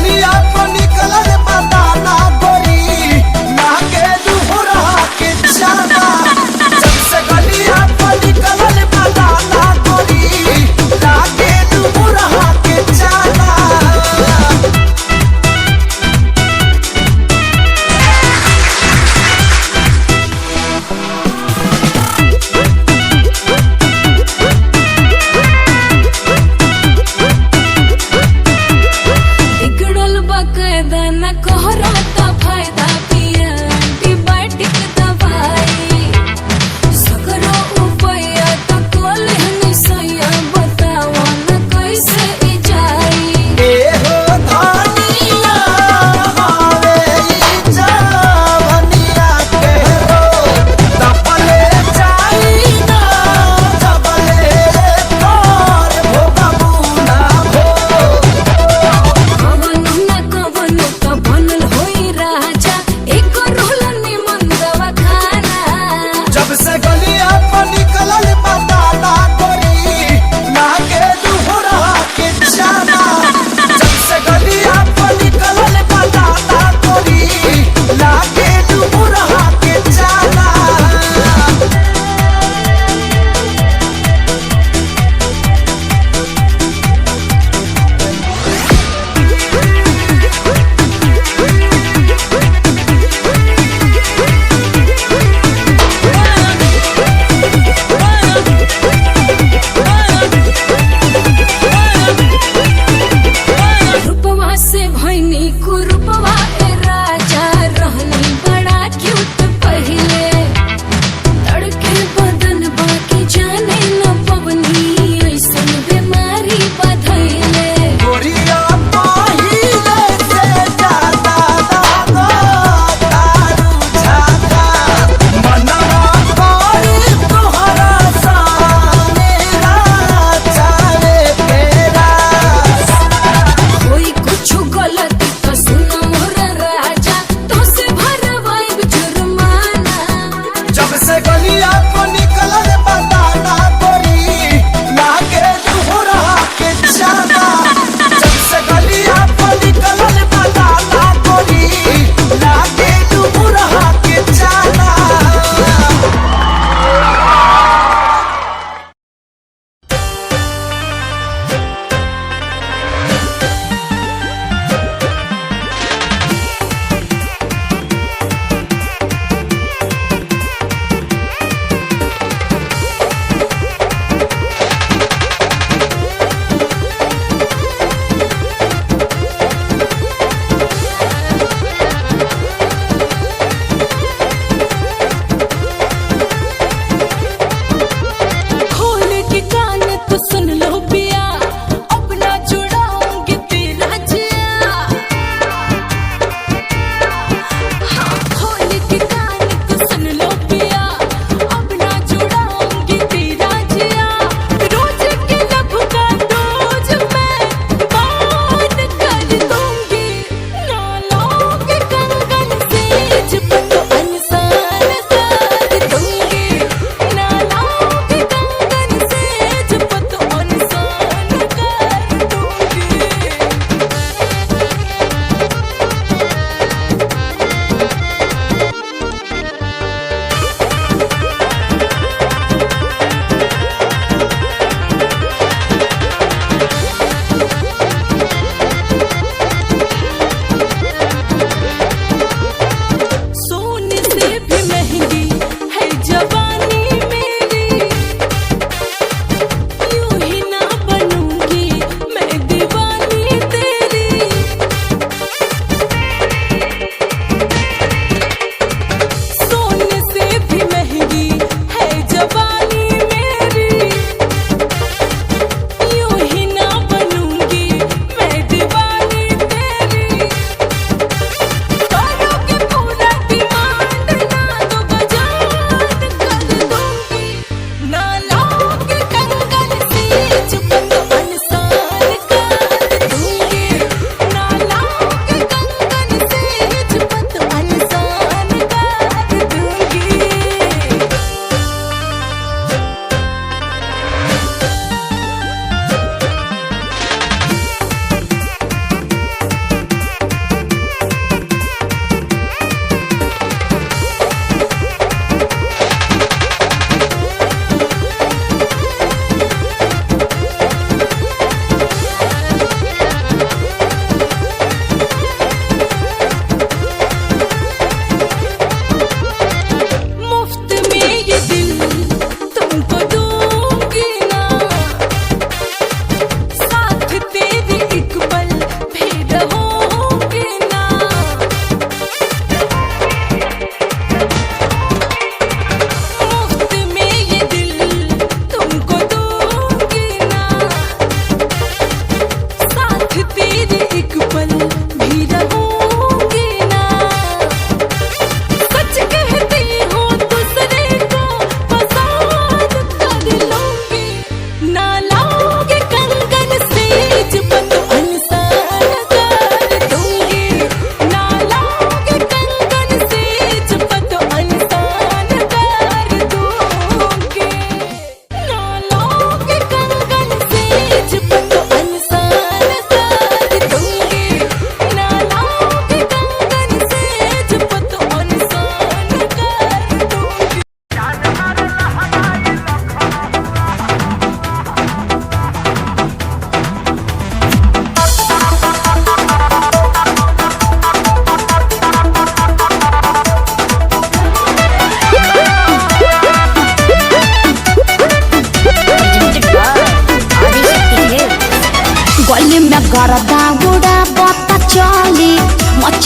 गलिया को निकलल बताना गोरी लागे दुहरा के जाना। जब से गलिया को निकलल बताना गोरी लागे दुहरा के जाना। बिगड़ल बा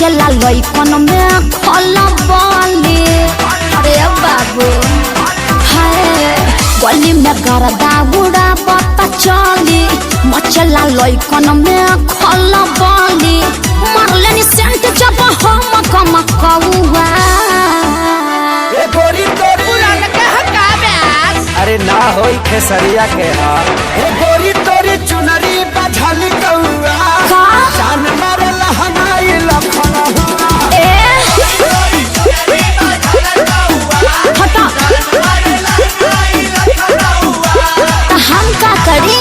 मचला लइकन में खलबली। अरे बाबू हाय गली में गरदा उड़ा पता चली मचला लइकन में खलबली। मारलेनी सेंट जब हम कम कौआ ए गोरी तोरी पुरान के हका ब्यास। अरे ना होई खेसरिया के हाल। ए गोरी तोरी चुनरी बझल कौआ का जान मारे लहनाई लखन ए हटा हम का करी।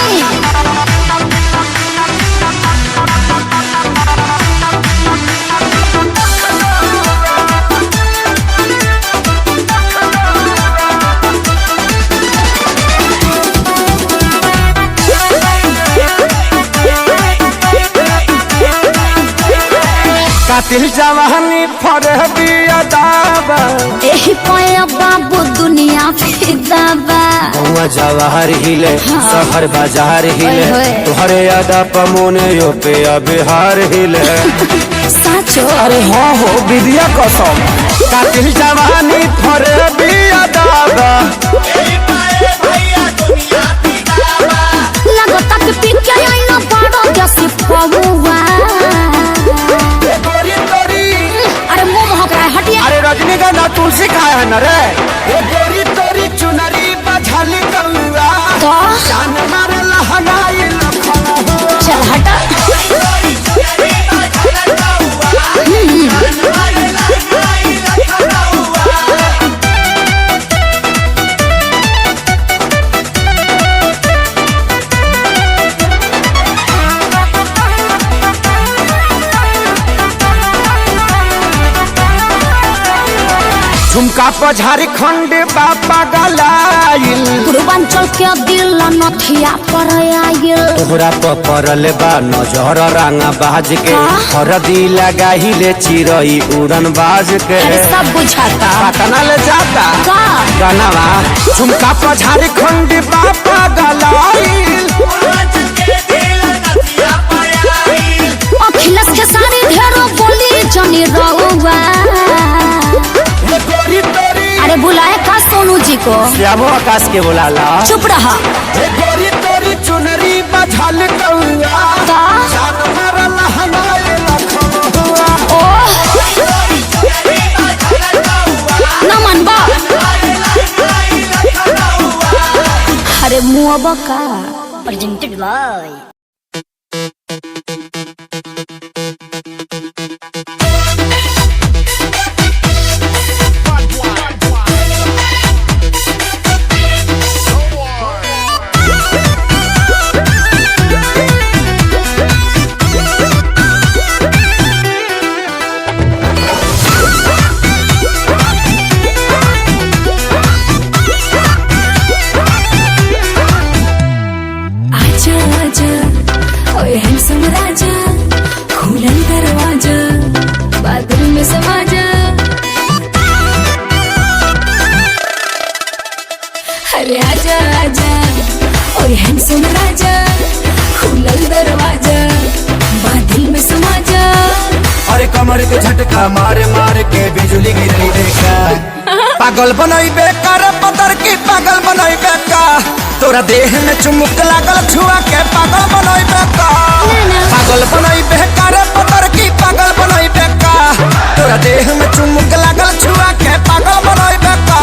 कातिल जवानी फरहदिया दावा एही पाया बाबू दुनिया फिदा बा। गौवा जवाहर हिले शहर बाजार हिले ओए होए। तोहरे यादा पमोने यो पे बिहार हिले। साचो अरे हाँ हो विद्या कसम कातिल जवानी फरहदिया दावा लगता कि पी के आईना बड़ा जैसे पौवा। अरे मुंह महक रहा है हटिया। अरे रजनीगंधा तुलसी खाए है न रे। ए गोरी तोरी चुनरी बझल कौआ तो जान मारे लहनाई लखन चल हटा। झुमका पर झारखंड बापा गलाइल पूर्वांचल के दिल नथिया पर आयल। तोहरा पर पड़ल बा नजर रंगा बाज के हरदी लगाहिले चिरई उड़न बाज के। अरे सब बुझाता पटना ले जाता का गनवा झुमका पर झारखंड बापा गलाइल अखिलेश के सारी ढेरों बोली जनी रहुआ। अरे बुलाए का सोनू जी को श्यामो आकाश के बुलाला। चुप रहा। ए गोरी तोरी चुनरी बझल कौआ का जान मारे लहनाई लखन ओ नमन बा। अरे मुआ का प्रेजेंटेड बाय राजा खुलल दरवाजा बादल में समा जा। अरे आजा आजा ओए हैंडसम राजा खुलल दरवाजा बादल में समा जा। अरे कमर के झटका मारे मारे के बिजली गिरई देखा पागल बनई बेकार पतर की पागल बनई बेका तोरा देह में चुमुक लागल छुआ के पागल बनई बेका पागल बनई बेकार पतर की पागल बनई बेका तोरा देह में चुमुक लागल छुआ के पागल बनई बेका।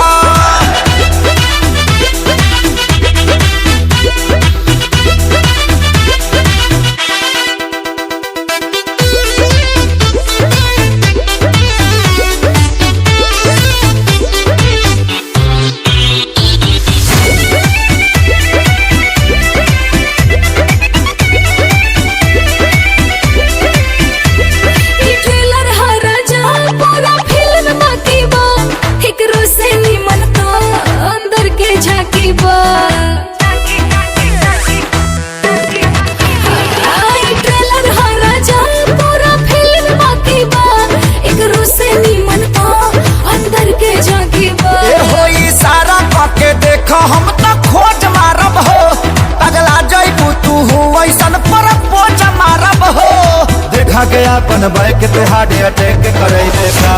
उठा के अपन बाइक पे हार्ट अटैक करे का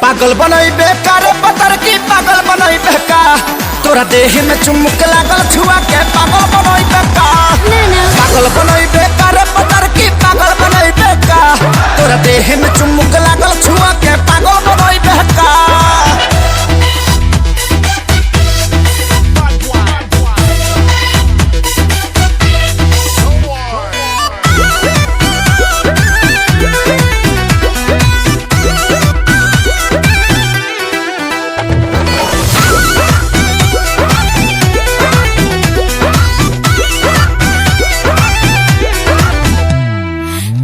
पागल बनैबे का रे पतर की पागल बनैबे का तोरा देह में चुमुक लागल छुआ के पागल बनैबे का पागल बनैबे का रे पतर की पागल बनैबे का तोरा देह में चुमुक लागल छुआ के पागल बनैबे का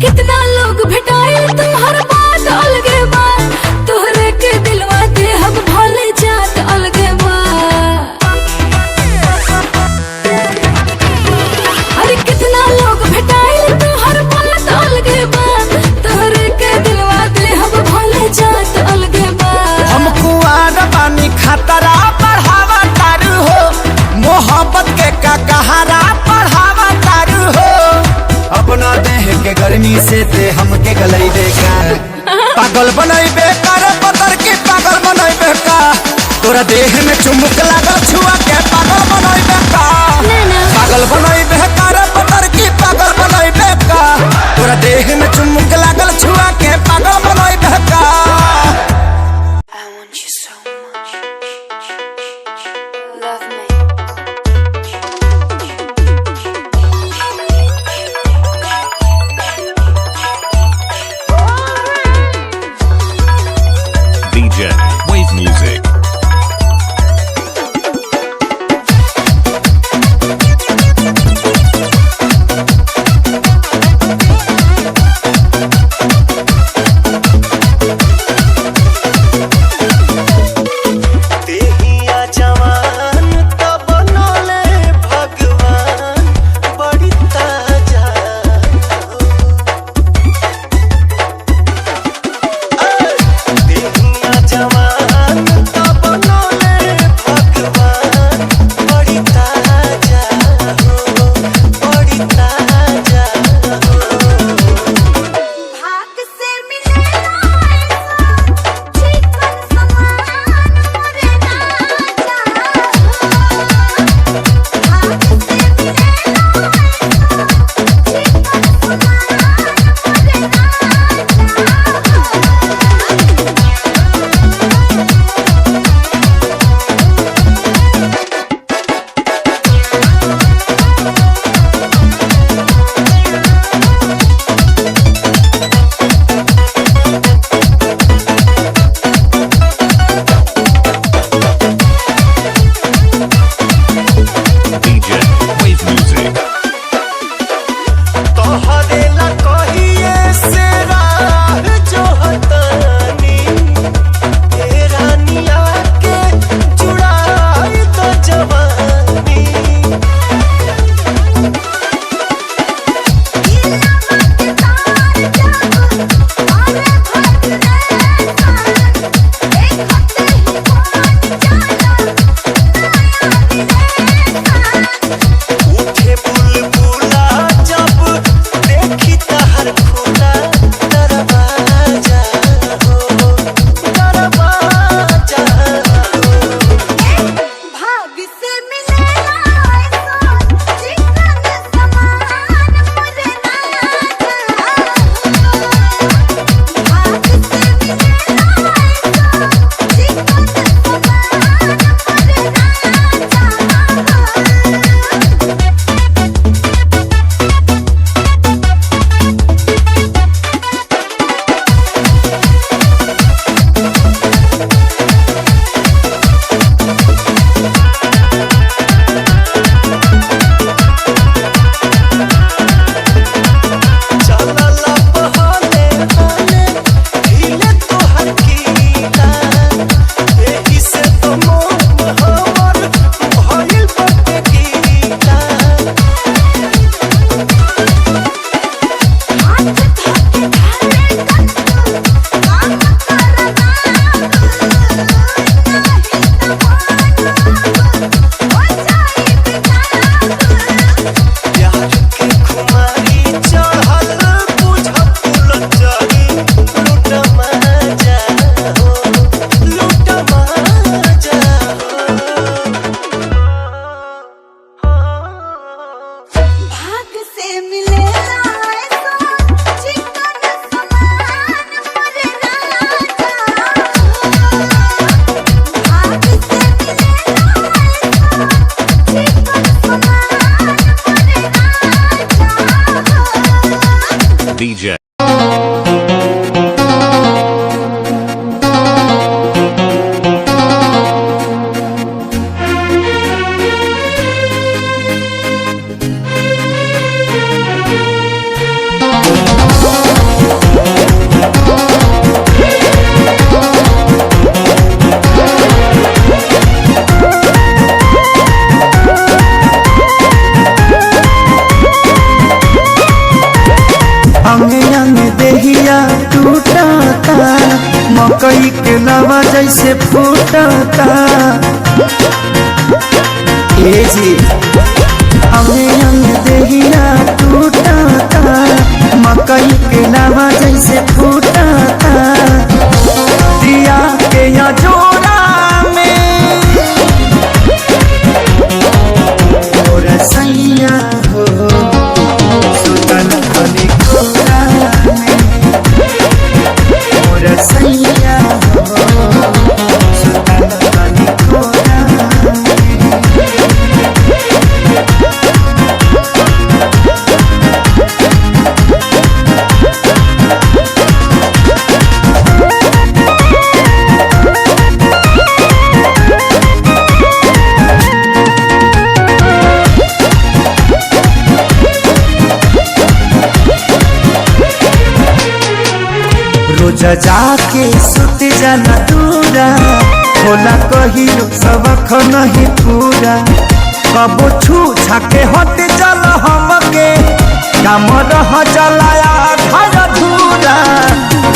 कितना लोग भेटाए लावा जैसे फूटता ए जी हमें अंग देहिया टूटता मकई के लावा जैसे फूटता दिया के या जोड़ा में और सैया हो सुतन बनी कोरा में और सैया हो सुतन बनी कोरा में। रोज जाके सुत जाना दूरा होला कहियो सबक नहीं पूरा कबो छू छाके हट चल हमके काम रह चलाया घर धूरा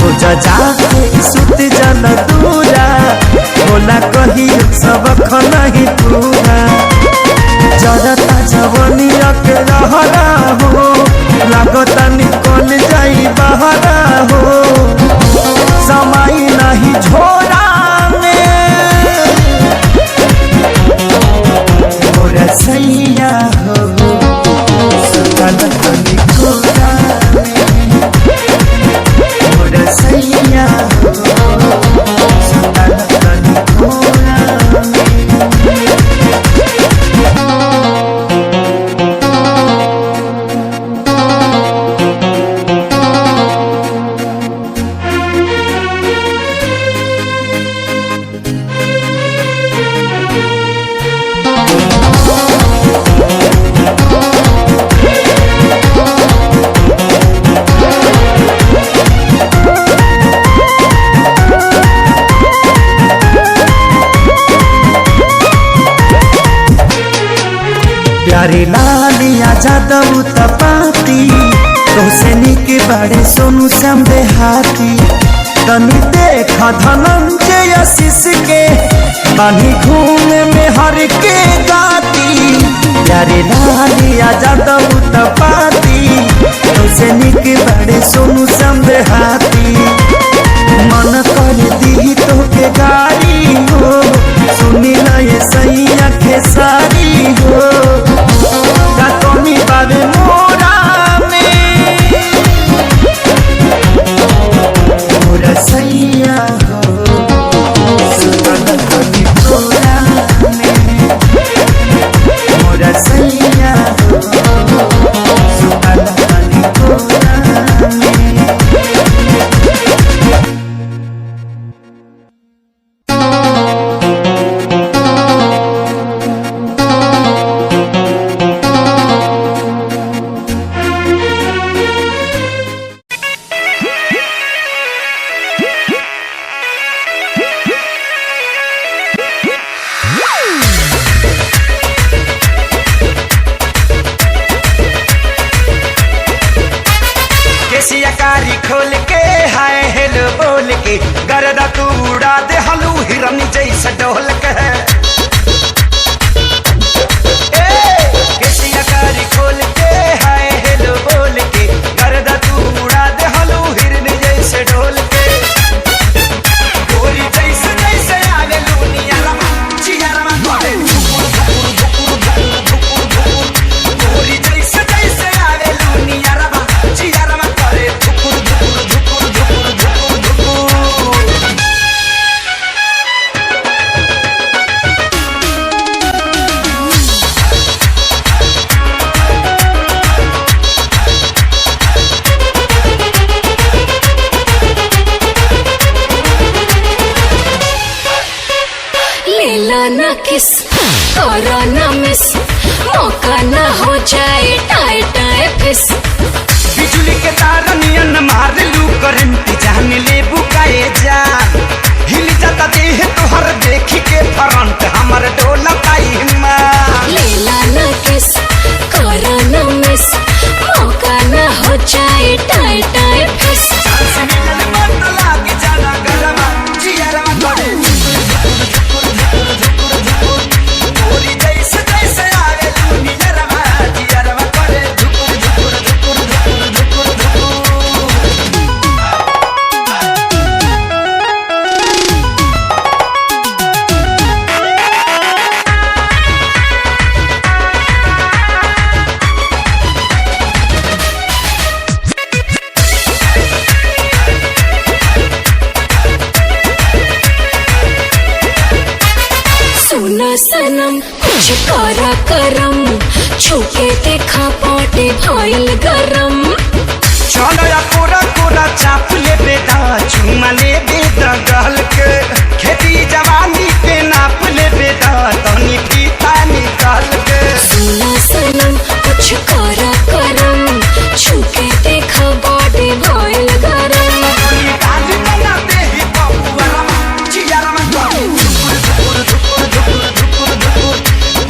रोज जाके सुत जाना दूरा होला कहियो सबक नहीं पूरा जरता जवनिया के रहरा हो लागता निकल जाई बहरा हो समय नहीं झोरा में और सैया हो सुतन बनी कोरा में और सैया हो सुतन बनी कोरा में। प्यारे लालिया जादव तपाती तोसे निके बड़े सोनू श्याम देहाती तनी देख धनंजय आशीष के बानी घूमे में हर के गाती प्यारे लालिया जादव तपाती तोसे निके बड़े सोनू श्याम देहाती मन कर दी तो के गाड़ी हो सुनी लए सैया खेसारी हो का कमी बाबे मोरा में मोरा सैया हो सुतन बनी कोरा में मोरा सैया हो सुतन बनी कोरा में। खोल के हाय हेलो बोल के गर्दा तू उड़ा दे हलू हिरन जैसा डोल के केसिया कारी खोल के हाय हेलो बोल के गर्दा तू उड़ा दे हलू हिरन जैसे डोल के गोरी जैसे जैसे आवे लुनिया रमा चियारमा करे गोरी जैसे जैसे आवे लुनिया रमा चियारमा करे ना किस करो ना मिस मौका ना हो जाए टाए टाए फिस बिजली के तार नियन मार लू करंट जान ले बुकाए जा हिल जाता देह तोहर देखी के फ्रंट हमर डोला पाई मां लीला ना किस करो ना मिस मौका ना हो जाए टाए टाए फिस सांस मिलन मत लागे जाना गरमा जियरमा करा करम, छूके देखा पाटे भइल गरम। चलो या कोरा कोरा चाप ले बेटा, चुमा ले बेटा गल के, खेती जवानी के नाप ले बेटा, तनी पीता निकाल के। सुना सनम कुछ करा करम, छूके देखा पाटे भइल गरम। गाली बनाते ही बबुआ चियारा में धुकुर धुकुर धुकुर धुकुर धुकुर,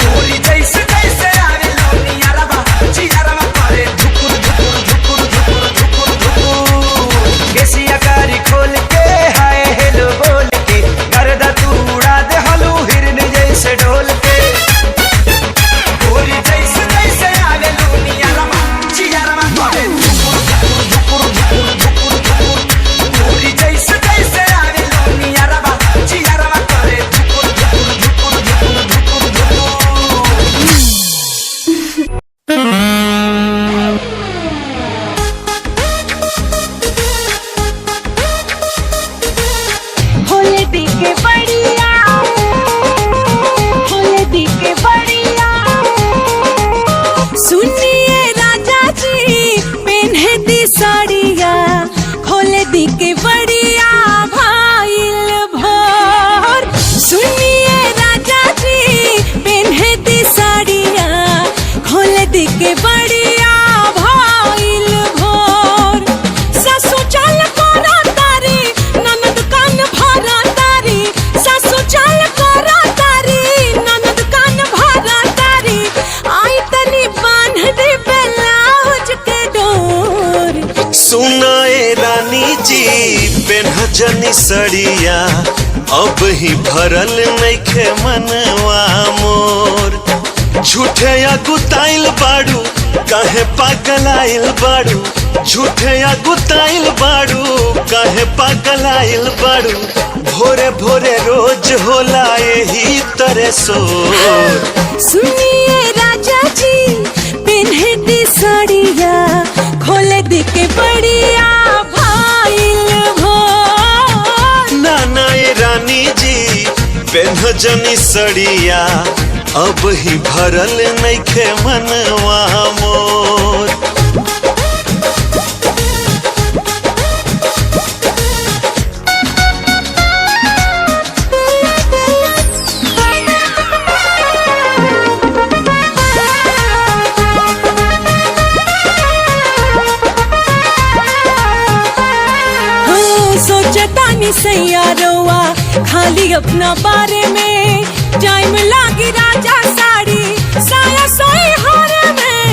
गोरी जैसे जैसे आवे लोनिया रबा, चियारा में करे धुकुर धुकुर धुकुर धुकुर धुकुर धुकुर। केसिया कारी खोल के हाय हेलो बोल के, गर्दा तू उड़ा दे हलू हिरन जैसे ढोल के। गोरी जैसे जैसे आवे लोनिया रबा, चियारा में करे धुकुर धुकुर धुकुर धुकुर धुकुर धुकुर। गोरी जैसे जैसे आवे लोनिया रबा, चियारा में करे धुकुर धुकुर धुकुर धुकुर धुकुर भोले दी के बढ़िया, भोले दी के बढ़िया। सुनिए राजा जी पेन्हे दी साड़िया, खोले दी के बढ़िया भाईल भोर। सुनिए राजा जी पेन्हे दी साड़िया, खोले दी के बढ़िया भाईल भोर। सासू चाल करा तारी, ननद कान भरा तारी, सासू चाल करा तारी, ननद कान भरा तारी। आई तनी बांध दे ब्लाउज के डोर। सुनाए रानी जी पेन्हजनी सड़िया, अब ही भरल नइखे मनवा मोर। झूठे या गुताइल बाड़ू, काहे पागल आइल बाड़ू, झूठे या गुताइल बाड़ू, काहे पागल आइल बाड़ू। भोरे भोरे रोज होला यही तरह सोर। सुनिए राजा जी पेन्हे दी साड़िया, खोले दी के बढ़िया भाईल भोर। नाना ये रानी जी पेन्हजनी सड़िया, अब ही भरल नइखे मनवा मोर। सोचतानी सैयारोवा खाली अपना बारे में, टाइम लागी राजा साड़ी साया सोई हारे में।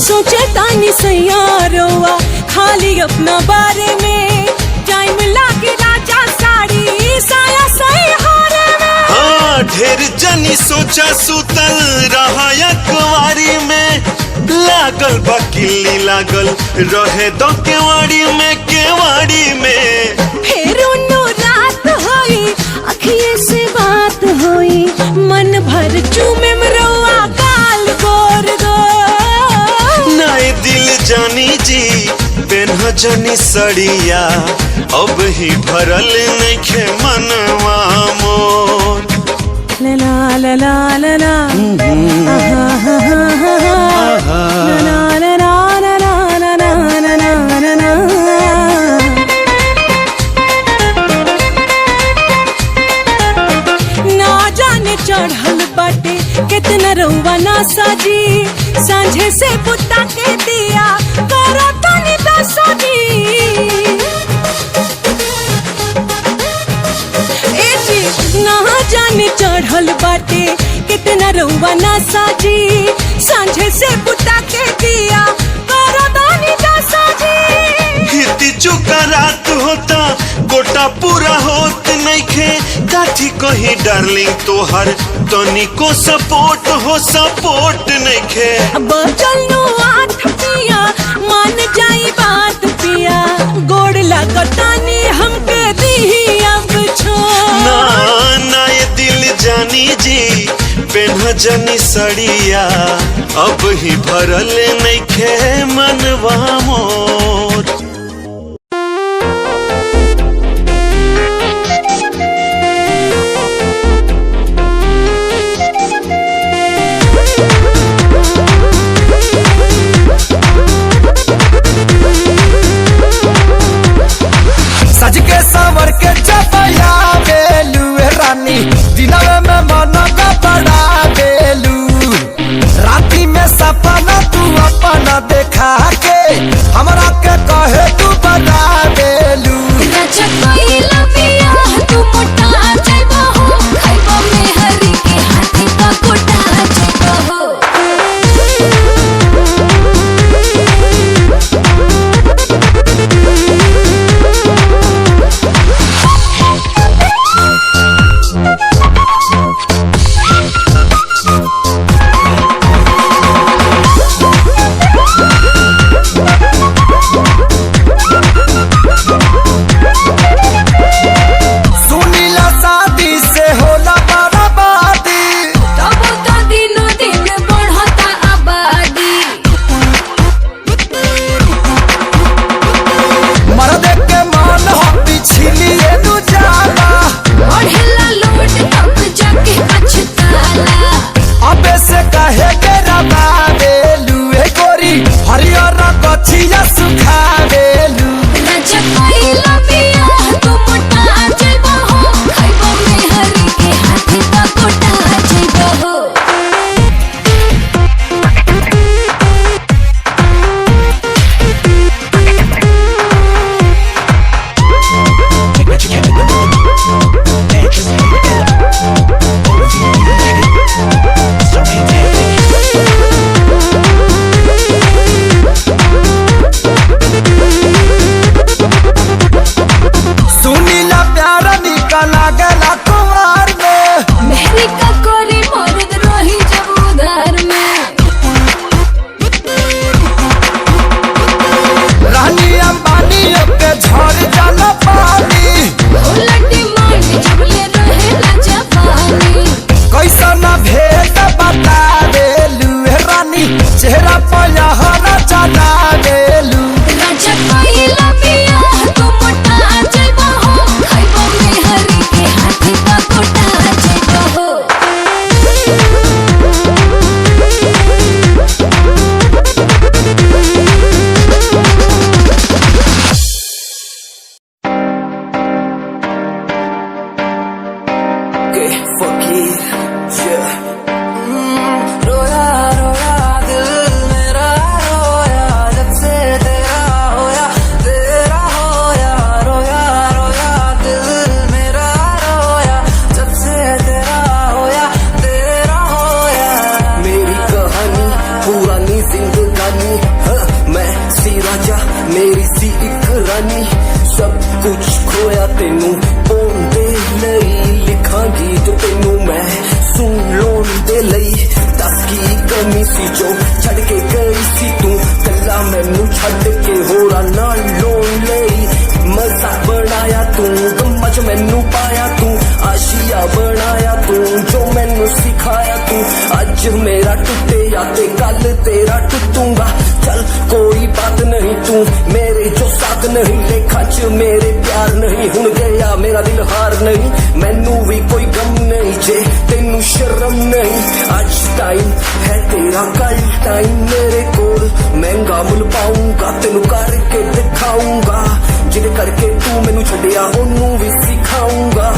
सोचतानी सैयारोवा खाली अपना बारे में, टाइम लागी राजा साड़ी साया सोई हारे में। हाँ ढेर जनी सोचा सुतल रहा कुंवारी में, लागल बा किल्ली लागल रहे दो केवाड़ी में, केवाड़ी में। फिर उन्नो रात होई, अखिए से बात होई, मन भर चूमे मरोआ गाल गोर गोर। नाए दिल जानी जी पेन्हजनी सड़िया, अब ही भरल नइखे मनवा मोर। ला ला ला ला ला, आहा हा हा हा, ला ला ला ला ला ला ला ला ला ला। ना जाने चढ़ल बाटे कितना रउआ ना साजी, सांझे से बुता के दिया करा तनी दसाजी। ए जी ना जाने चढ़ल बाटे कितना रउआ ना साजी, सांझे से बुता के दिया करा तनी दसाजी। हिती चुका रात होता गोटा पूरा होत नइखे, काठी कहीं डार्लिंग तोहर तनिको सपोर्ट हो, सपोर्ट नइखे। बचल आठ पिया मान जाई बात पिया, गोड़ लागतानी हमके दी अब छोड़। ना ना ये दिल जानी जी पेन्हजनी सड़िया, अब ही भरल नइखे मनवा मोर। देखा के हमरा के कहे तू बता देलू। राजा कोइला पिया तू मोटा जाइबो हो, खाइबो में हरी के हाथी का कोटा जाइबो हो। सुनीला शादी से होला बर्बादी, तब तो दिनों दिन बढ़ता आबादी। मर्द के मन हो पिछलिए नु जाला, बढ़ेला लोट तब जाके पछताला। अबे से कहे के रबा देलू। ए गोरी हरियर कछिया सुखा देलू। राजा कोइला पिया तू मोटा जाइबो हो, खाइबो में हरी के हाथी का कोटा जाइबो हो। सुनीला प्यार निकला गला कुमार में, मेहरी का कोरी मर्द रही जब उधार में। रानी अंबानी के झड़ जाला पानी। उलटी मांग जब ले रहेला जापानी। कैसा ना भेद बता देलू। ए रानी चेहरा पर हरा चला देलू। राजा कोइला पिया तू मोटा जाइबो हो, खाइबो में हरी के हाथी का कोटा जाइबो हो। के फकीर रोया रोया दिल मेरा रोया जब से तेरा होया रोया रोया दिल मेरा रोया जब से तेरा होया मेरी कहानी पुरानी जिंदगानी, मैं सी राजा मेरी सी एक रानी। सब कुछ खोया तेनू पोन दे लई, लिखा गीत तेनू मैं सुन लोन दे लई। दस की कमी सी जो छड़ के गई सी तू, कला मैनू छड़ के होरा ना लोन लई। मजाक बनाया तू, गम्मा च मैनू पाया तू, आशिया बनाया तू, जो मैनू सिखाया तू। अज मेरा टुटे या ते कल तेरा टुटूंगा, चल कोई बात नहीं तू मेरे जो साथ नहीं। लेखा च मेरे प्यार नहीं, हुन गया मेरा दिल हार नहीं। मैनू भी कोई गम नहीं जे तेनू शर्म नहीं। आज टाइम है तेरा कल टाइम मेरे कोल, महंगा मुल पाऊंगा तेनू करके दिखाऊंगा। जिद करके तू मैनू छड़िया ओनू भी सिखाऊंगा।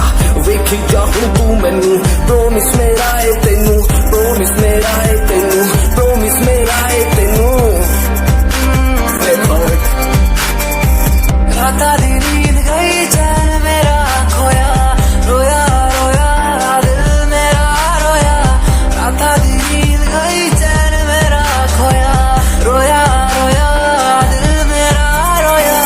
वेखी जा हुन तू मैनू प्रोमिस मेरा है तेनू, प्रोमिस मेरा है तेनू, प्रोमिस मेरा है तेनू। राता दी नींद गई चैन मेरा खोया, रोया रोया दिल मेरा रोया। राता दी नींद गई चैन मेरा खोया, रोया रोया दिल मेरा रोया।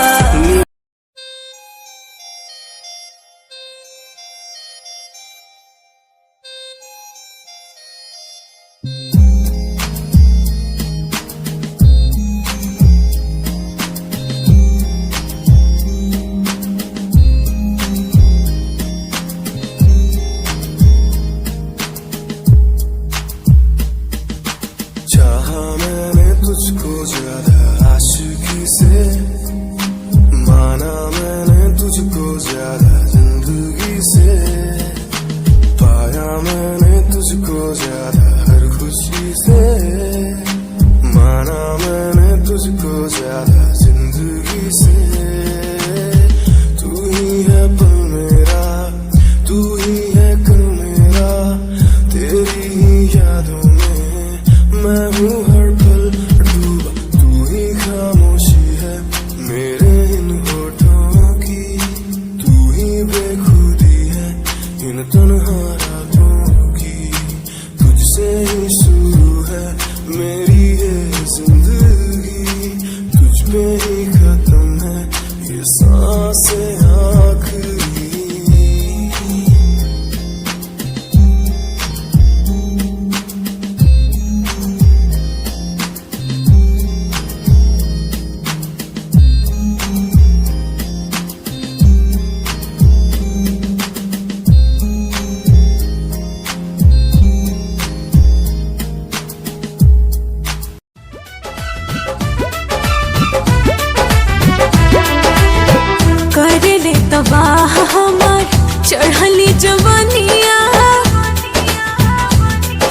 तबाह हमार चढ़ली जवानिया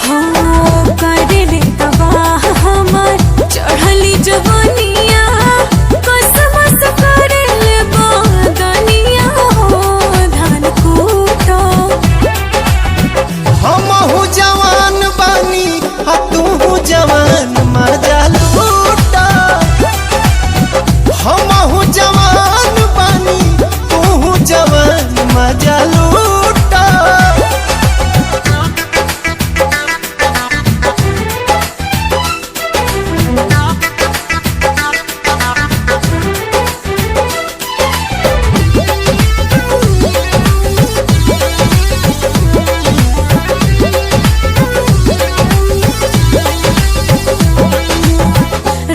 हो करे ले तबाह हमार चढ़ली जवानिया कसमस करे ले बदनिया हो धान कूटो हमहू जवान बानी आ तू जवान मजा लूटा हमहू जवान बानी तू जवान मजा लूटा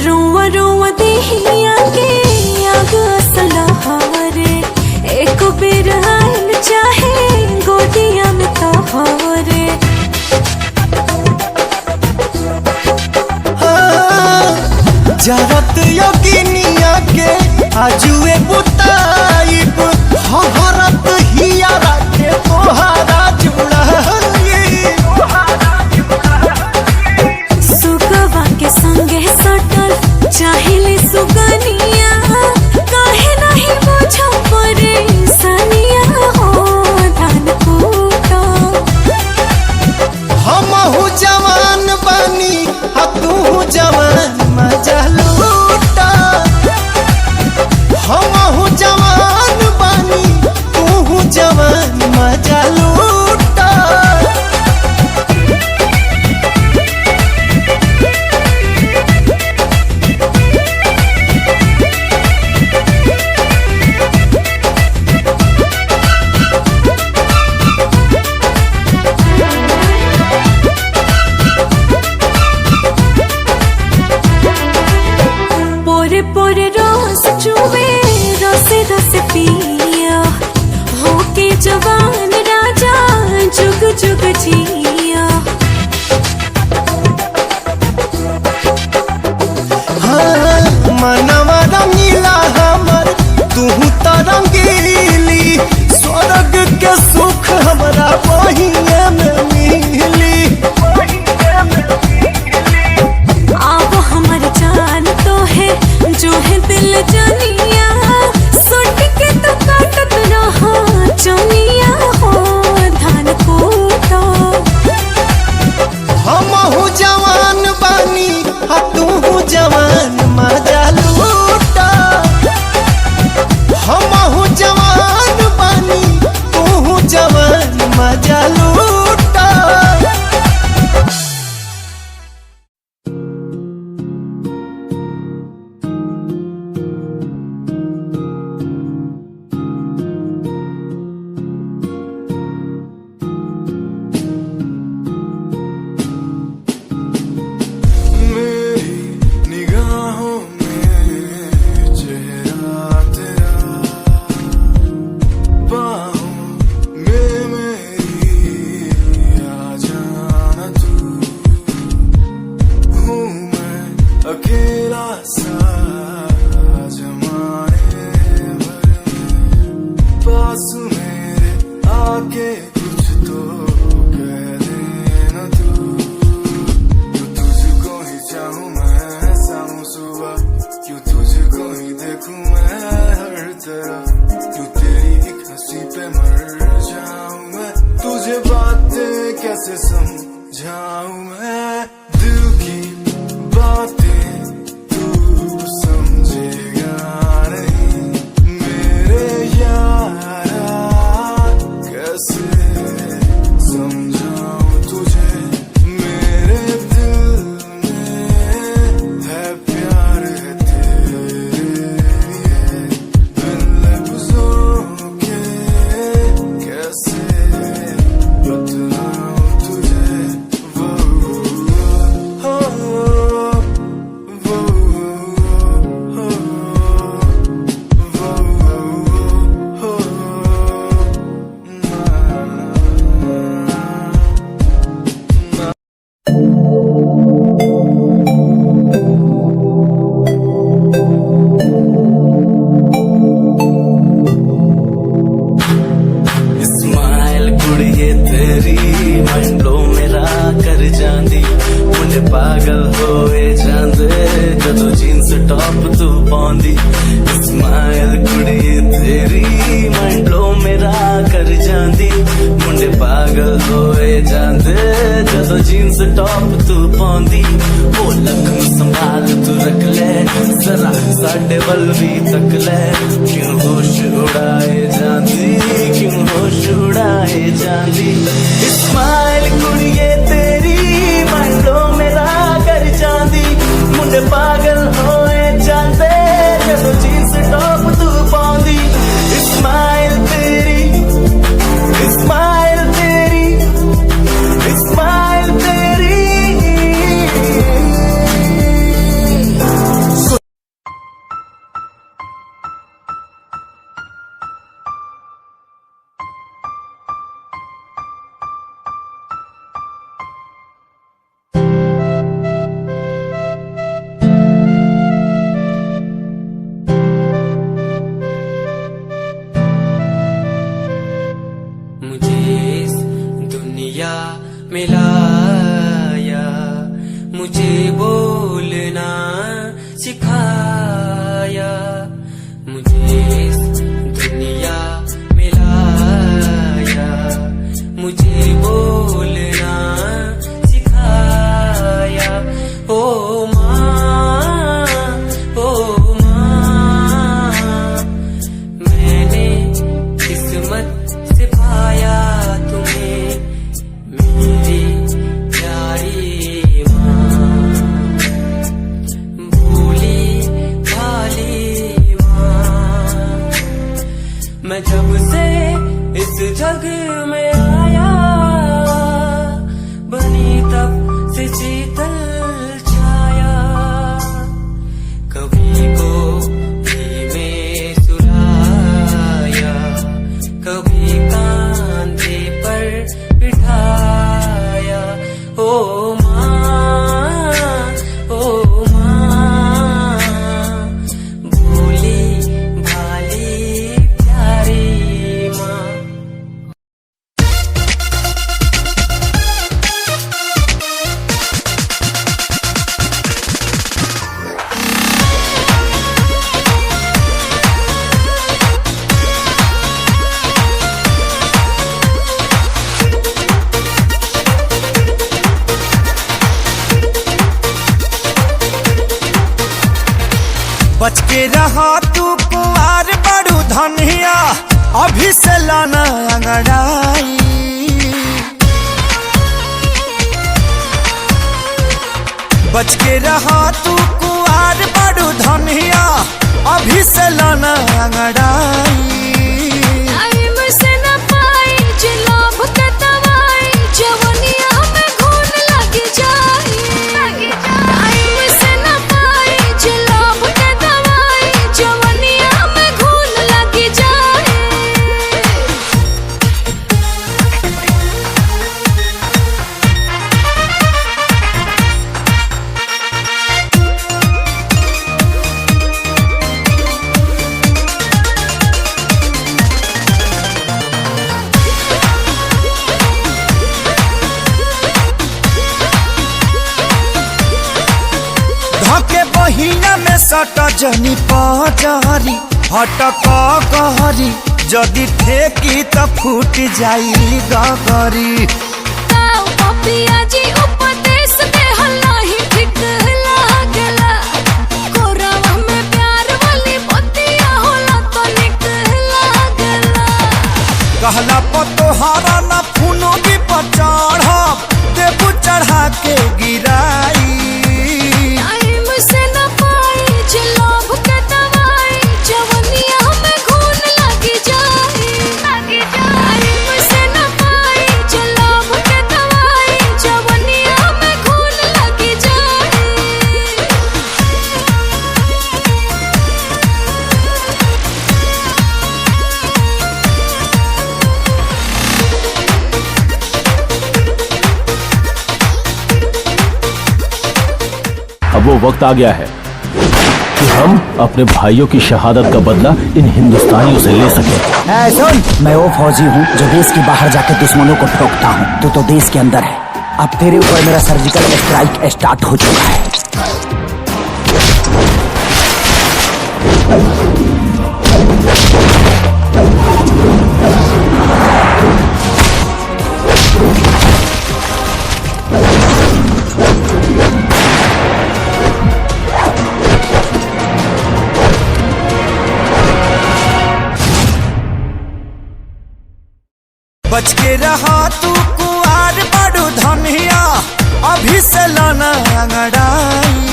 रुआ रुआ देहिया के आग असलहरे एक बेर आइल चाहे गोदिया में तोहरे जरत योगिनिया के आजुए बुताइब हरत हियारा के तोहारा जुड़ाई सुगवा के संगे सटल चाहिले सुगनिया काहे नहीं बुझो परे सनिया हो धान कूटो हमहू जवान बानी आ तू जवान मजा लूटा हमहू जवान बानी तू जवान मजा लूटा पोरे पोरे रस चुवे रसे रसे पिया होके जवान राजा जुग जुग जिया हाँ, मनवा रंगीला हमर तू तो रंगीली स्वर्ग के सुख हमरा बहिए में मिली आप हमर जान तो है जो है दिल जानिया सुट के तो काटत रहा चनिया हो धान कूटो हमहू जवान बानी आ तू जवान मजा लूटा हमहू जवान बानी तू जवान मजा लूटा टॉप तू पाउंदी स्माइल कुड़िए तेरी माइंड ब्लो मेरा कर जांदी मुंडे पागल होए जांदे जदों जीन्स टॉप तू पाउंदी वो लक संभाल तू रख ले जरा साडे वल भी तक ले क्यों होश उड़ाए जांदी क्यों होश उड़ाए जांदी स्माइल कुड़िए तेरी माइंड ब्लो मेरा कर जांदी मुंडे पागल होए जांदे जदों जीन्स टॉप तू पाउंदी स्माइल तेरी स्माइल तेरी स्माइल तेरी मुझे इस दुनिया में लाया मुझे बोलना सिखाया मुझे इस दुनिया में लाया मुझे बोलना सिखाया ओ माँ मैंने किस्मत से पाया तुम्हें मेरी प्यारी माँ भोली भाली माँ मैं जब से इस जग में आया बनी तब से शीतल छाया कभी को भी में सुलाया कभी कांधे पर बिठाया ओ माँ भोली भाली प्यारी माँ बच के रहा तू कुआर बड़ू धनिया अभी से लाना अंगड़ाई बच के रहा तू कुआर बड़ू धनिया अभी से लाना अंगड़ाई टाइम से न पाई जे लोभ के दवाई जवनिया में घून लग जाई टाइम से न पाई जे लोभ के दवाई जवनिया में घून लग जाई धके बहिना में सट जनी पजारी हटक कहरी जदि ठेकी त फूट जाई गगरी ताऊ पपिया जी उपदेश दे हल्ला ही ठीक लागला कोरावा में प्यार वाली बतिया होला तो निक लागला कहला पतोहारा ना फूनो भी पचढ़ देबू चढ़ा के गिराई टाइम से न पाई जे लोभ के दवाई जवनिया में घून लग जाई टाइम से न पाई जे लोभ के दवाई जवनिया में घून लग जाई अब वो वक्त आ गया है कि हम अपने भाइयों की शहादत का बदला इन हिंदुस्तानियों से ले सकें। सुन, मैं वो फौजी हूँ जो देश के बाहर जाके दुश्मनों को ठोकता हूँ। तू तो देश के अंदर है। अब तेरे ऊपर मेरा सर्जिकल स्ट्राइक स्टार्ट हो चुका है। बच के रहा तू कुआर बड़ू धनिया, अभी से लाना अंगड़ाई।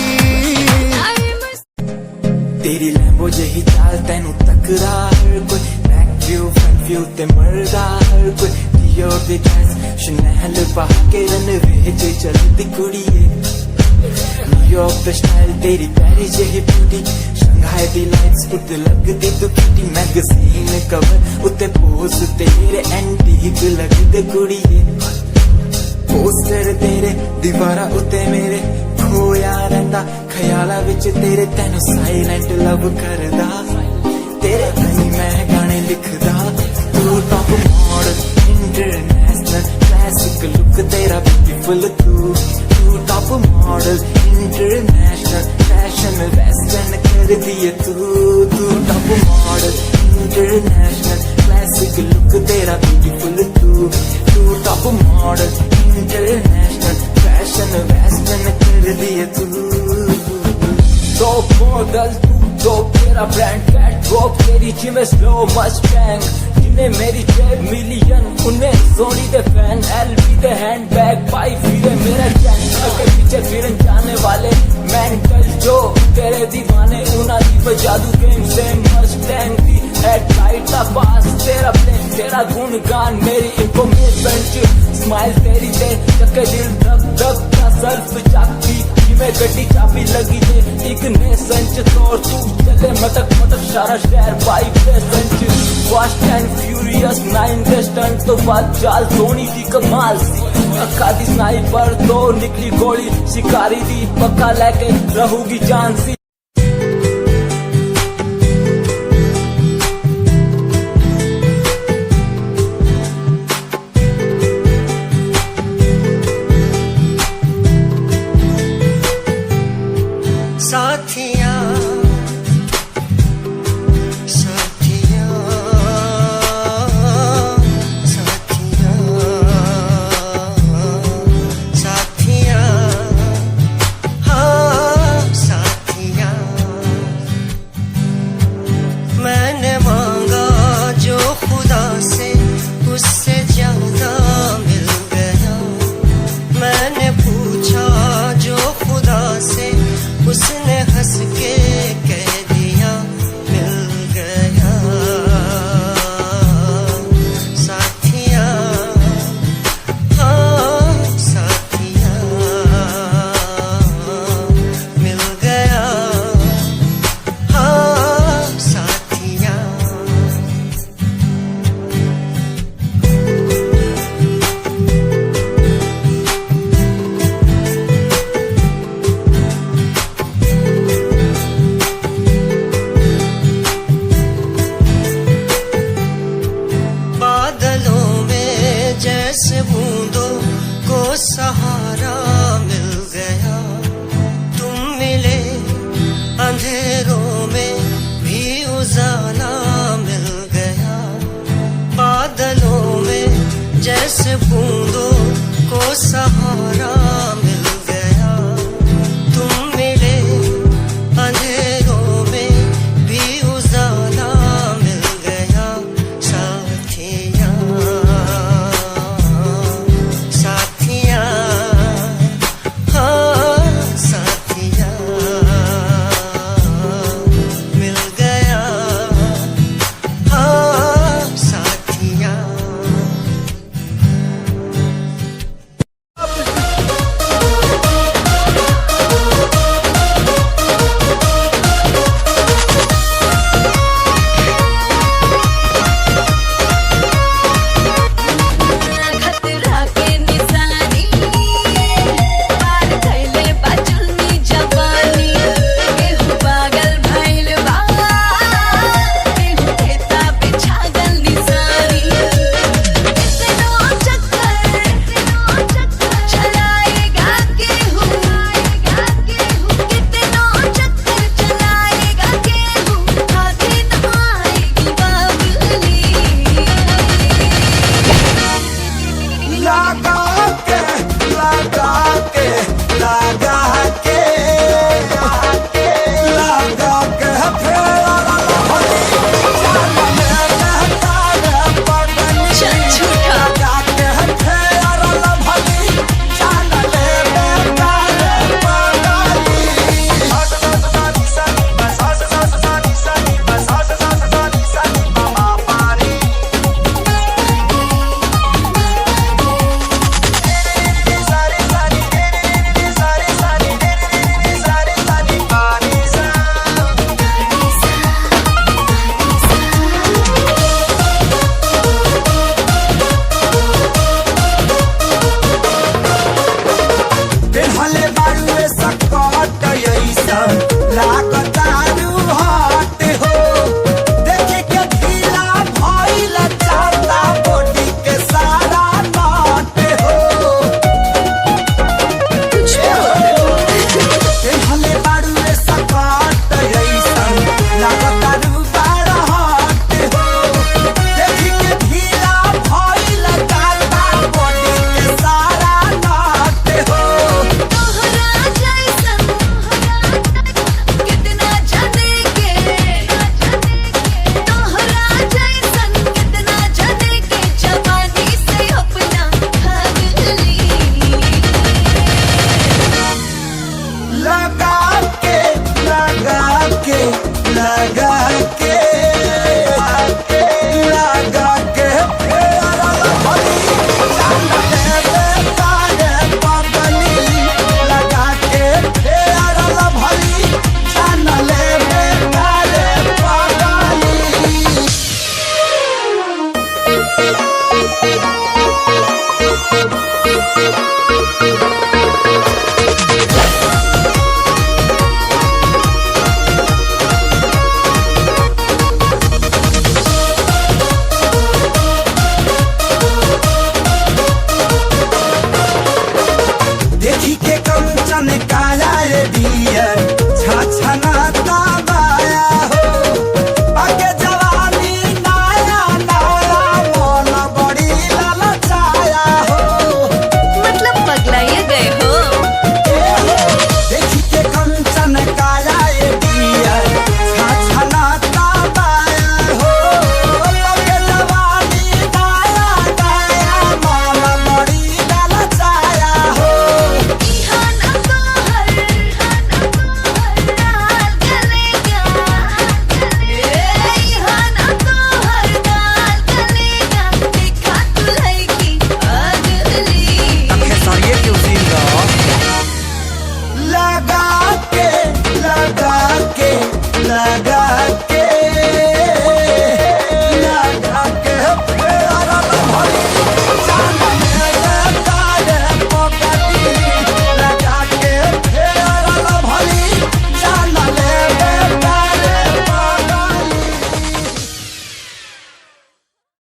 तेरी लैम्बो जही चाल तैनू तकरा हर कोई, बैक व्यू फ्रंट व्यू ते मरदा हर कोई, दियो दे ड्रेस शनैल पा के रनवे च चलदी कुड़िए, न्यूयॉर्क दा स्टाइल तेरी पेरिस जही ब्यूटी, शंघाई दी लाइट्स उत्ते लगदी तू किटी, मैगजीन कवर उत्ते पोज तेरे एंटीक लगदे कुड़िए, पोस्टर तेरे दीवारा उत्ते मेरे खोया रहिंदा, ख्यालां विच तेरे तैनू साइलेंट लव करदा, तेरे ताईं मैं गाने लिखदा, तू top model international classic look तेरा ब्यूटीफुल, तू top model international fashion western कर दिए, तू top model international classic look तेरा ब्यूटीफुल, तू top model international fashion western कर दिए, तो मॉडल तू तेरा ब्रांड कैट वॉक तेरी जिमें स्लो मस्टैंग, जिन्हें मेरी 10 मिलियन उन्हें सोनी दे फैन, एलवी दे हैंडबैग पाई फिरे मेरा चैन, के पीछे फिरन जाने वाले मेंटल जो तेरे दीवाने, उना दी जादू गेम से मस्टैंग दी हेडलाइट दा पास, तेरा प्लेन तेरा गुणगान मेरी इंफॉर्मेशन, स्माइल तेरी दे चक्के दिल धक धक का सर्फ जाती, में गड्डी चाबी लगी दे एक ने संच तोड़, तू चले मटक मटक सारा शहर बाइक पे संच, फास्ट एंड फ्यूरियस 9 के स्टंट तो बात चाल सोनी दी कमाल सी, अक्का दी स्नाइपर तो निकली गोली, शिकारी दी पक्का लेके रहूगी जान सी। साथिया साथिया साथिया साथिया हाँ साथिया, मैंने मांगा जो खुदा से उससे ज्यादा मिल गया, मैंने पूछा जो खुदा से उसने हंस के कह दिया मिल गया, साथिया हाँ साथिया मिल गया, हाँ साथिया। जैसे बूंदों को सहारा मिल गया, तुम मिले अंधेरों में भी उजाला मिल गया, बादलों में जैसे बूंदों को सहारा मिल गया, तुम मिले अंधेरों में भी उजाला मिल गया, साथिया लगा